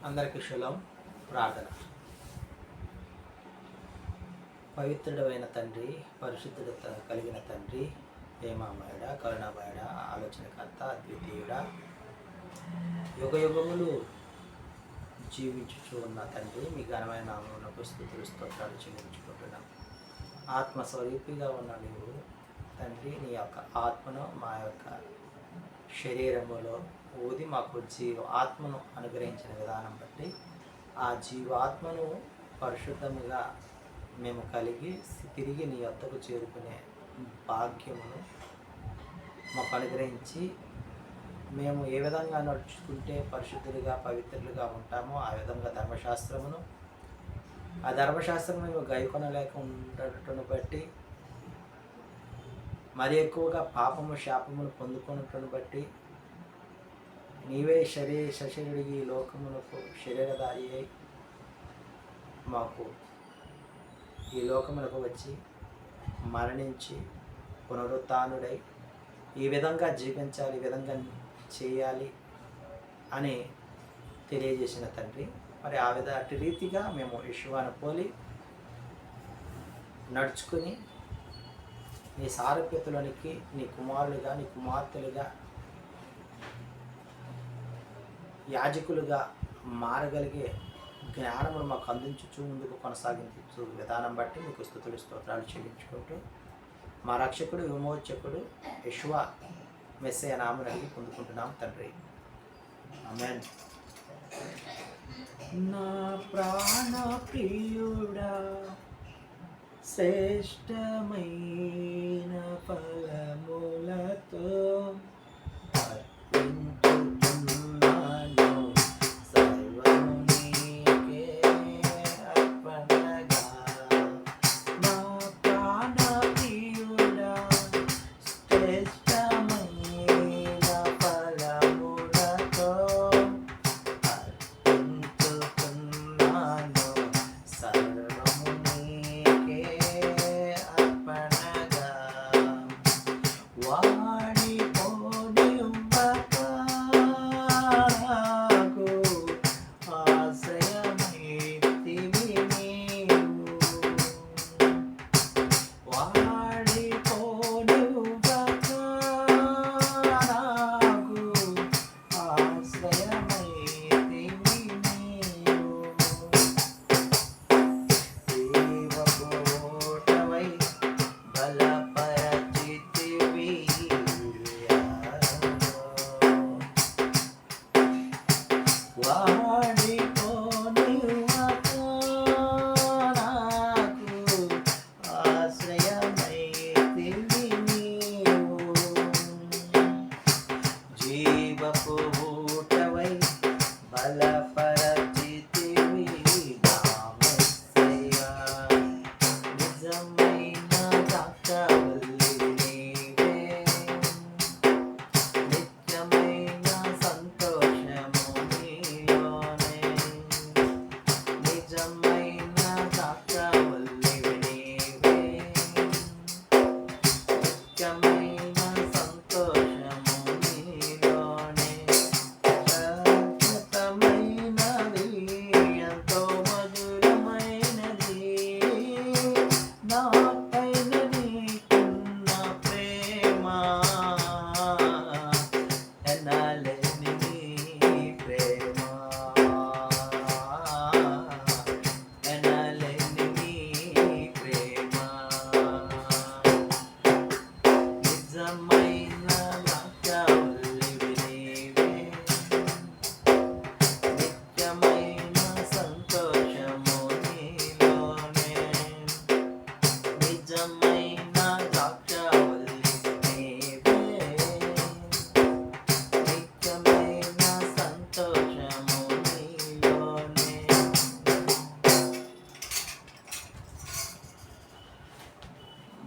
అందరికీ శులం ప్రార్థన. పవిత్రుడైన తండ్రి, పరిశుద్ధుడు కలిగిన తండ్రి, ప్రేమామయుడ, కరుణామయుడ, ఆలోచనకర్త, అద్వితీయుడ, యుగ యుగములు జీవించుచు ఉన్న తండ్రి, మీ ఘనమైన నామమునకు స్తుతులు స్తోత్రాలు చెల్లించుకుంటున్నాం. ఆత్మస్వరూపిగా ఉన్న నీవు తండ్రి, నీ యొక్క ఆత్మను మా యొక్క శరీరములో ఊది మాకు ఆత్మను అనుగ్రహించిన విధానం బట్టి ఆ జీవాత్మను పరిశుద్ధముగా మేము కలిగి తిరిగి నీ వద్దకు చేరుకునే భాగ్యమును మాకు అనుగ్రహించి మేము ఏ విధంగా నడుచుకుంటే పరిశుద్ధులుగా పవిత్రులుగా ఉంటామో ఆ విధంగా ఆ ధర్మశాస్త్రం మేము గైకొనలేక ఉండటను బట్టి మరి ఎక్కువగా పాపము శాపమును పొందుకున్నట్టును బట్టి నీవే సశరీరుడికి ఈ లోకమునకు శరీరధారి అయి మాకు ఈ లోకమునకు వచ్చి మరణించి పునరుత్థానుడై ఈ విధంగా జీవించాలి, ఈ విధంగా చేయాలి అని తెలియజేసిన తండ్రి, మరి అటు రీతిగా మేము యెషువాను పోలి నడుచుకుని నీ సారూప్యతలోనికి నీ కుమారులుగా నీ కుమార్తెలుగా యాజకులుగా మారగలిగే జ్ఞానమును మాకు అందించుచు ముందుకు కొనసాగించు విధానం బట్టి మీకు స్తుతులు స్తోత్రాలు చెల్లించుకుంటూ మా రక్షకుడు విమోచకుడు యెషువా మెస్సయ్య నామమున అడిగి పొందుకుంటున్నాం తండ్రి, ఆమేన్. నా ప్రాణ ప్రియుడా, శ్రేష్టమైన ఫలములతో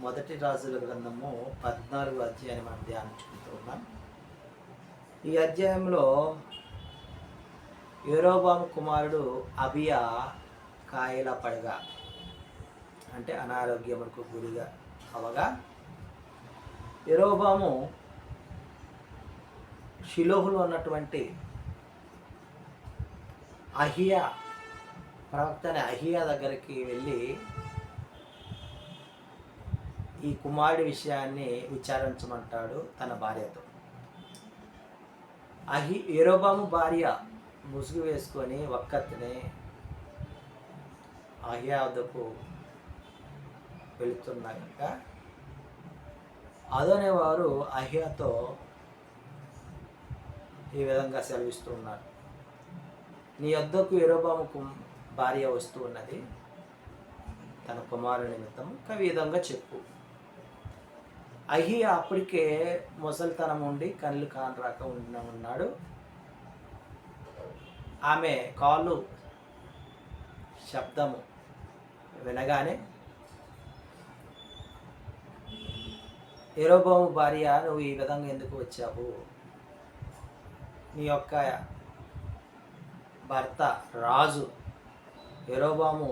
మొదటి రాజుల గ్రంథము 14వ అధ్యాయాన్ని మనం ధ్యానించుకుంటూ ఉన్నాం. ఈ అధ్యాయంలో యెరోబాము కుమారుడు అబియా కాయల పడగా అంటే అనారోగ్యములకు గురిగా అవగా యెరోబాము షిలోహులో ఉన్నటువంటి అహియా ప్రవక్త అనే అహియా దగ్గరికి వెళ్ళి ఈ కుమారుడి విషయాన్ని విచారించమంటాడు తన భార్యతో. యరొబాము భార్య ముసుగు వేసుకొని ఒక్కతినే అహియా వద్దకు వెళుతున్నాక అదోనేవారు అహియాతో ఈ విధంగా సెలవిస్తూ ఉన్నారు. నీ వద్దకు యరొబాము భార్య వస్తూ ఉన్నది, తన కుమారుని నిమిత్తం ఈ విధంగా చెప్పు. అహియా అప్పటికే ముసలితనం ఉండి కళ్ళు కానరాక ఉన్నాడు. ఆమె కాళ్ళు శబ్దము వినగానే, యరొబాము భార్య, నువ్వు ఈ విధంగా ఎందుకు వచ్చావు? నీ యొక్క భర్త రాజు యరొబాము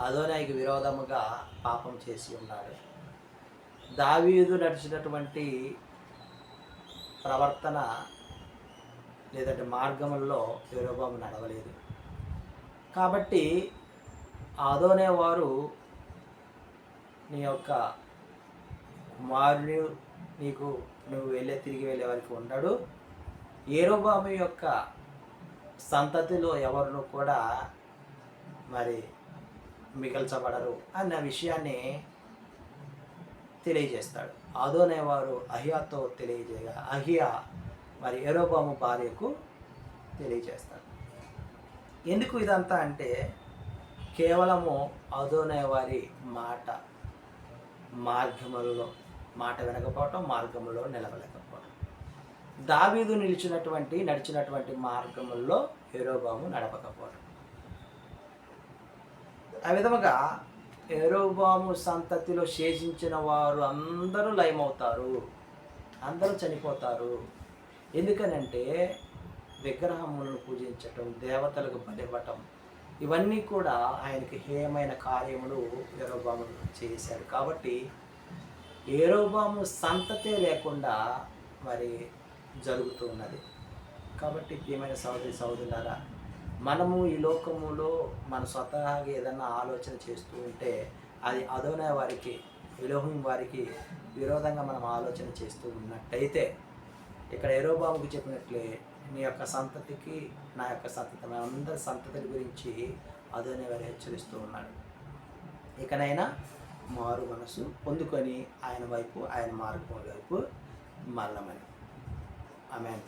అదోనీకి విరోధముగా పాపం చేసి ఉన్నాడు. దావీదు నడిచినటువంటి ప్రవర్తన లేదంటే మార్గముల్లో యరొబాము నడవలేదు. కాబట్టి అదోనే వారు నీ యొక్క కుమారుడు నువ్వు తిరిగి వెళ్ళే వరకు ఉండడు, యరొబాము యొక్క సంతతిలో ఎవరిను కూడా మరి మిగల్చబడరు అన్న విషయాన్ని తెలియజేస్తాడు. అదోనేవారు అహియాతో తెలియజేయగా అహియా మరి యరొబాము భార్యకు తెలియజేస్తాడు. ఎందుకు ఇదంతా అంటే కేవలము అదోనేవారి మాట వినకపోవటం, మార్గములో నిలవలేకపోవటం. దావీదు నడిచినటువంటి మార్గముల్లో యరొబాము నడపకపోవటం. ఆ విధముగా యరొబాము సంతతిలో శేషించిన వారు అందరూ లయమవుతారు, అందరూ చనిపోతారు. ఎందుకనంటే విగ్రహములను పూజించటం, దేవతలకు బలివ్వటం, ఇవన్నీ కూడా ఆయనకి హేయమైన కార్యములు యరొబాము చేశాడు. కాబట్టి యరొబాము సంతతే లేకుండా మరి జరుగుతూ ఉన్నది. కాబట్టి ప్రియమైన సహోదరులారా, మనము ఈ లోకములో మన స్వతహాగా ఏదన్నా ఆలోచన చేస్తూ ఉంటే అది అదోనే వారికి, ఎలోహిం వారికి విరోధంగా మనం ఆలోచన చేస్తూ ఉన్నట్టయితే, ఇక్కడ యరొబాముకు చెప్పినట్లే నీ యొక్క సంతతికి నా యొక్క సంతతి, మన అందరి సంతతుల గురించి అదోనే వారు హెచ్చరిస్తూ ఉన్నాడు. ఇకనైనా మారు మనసు పొందుకొని ఆయన వైపు, ఆయన మార్గం వైపు మరలమని. ఆమేన్.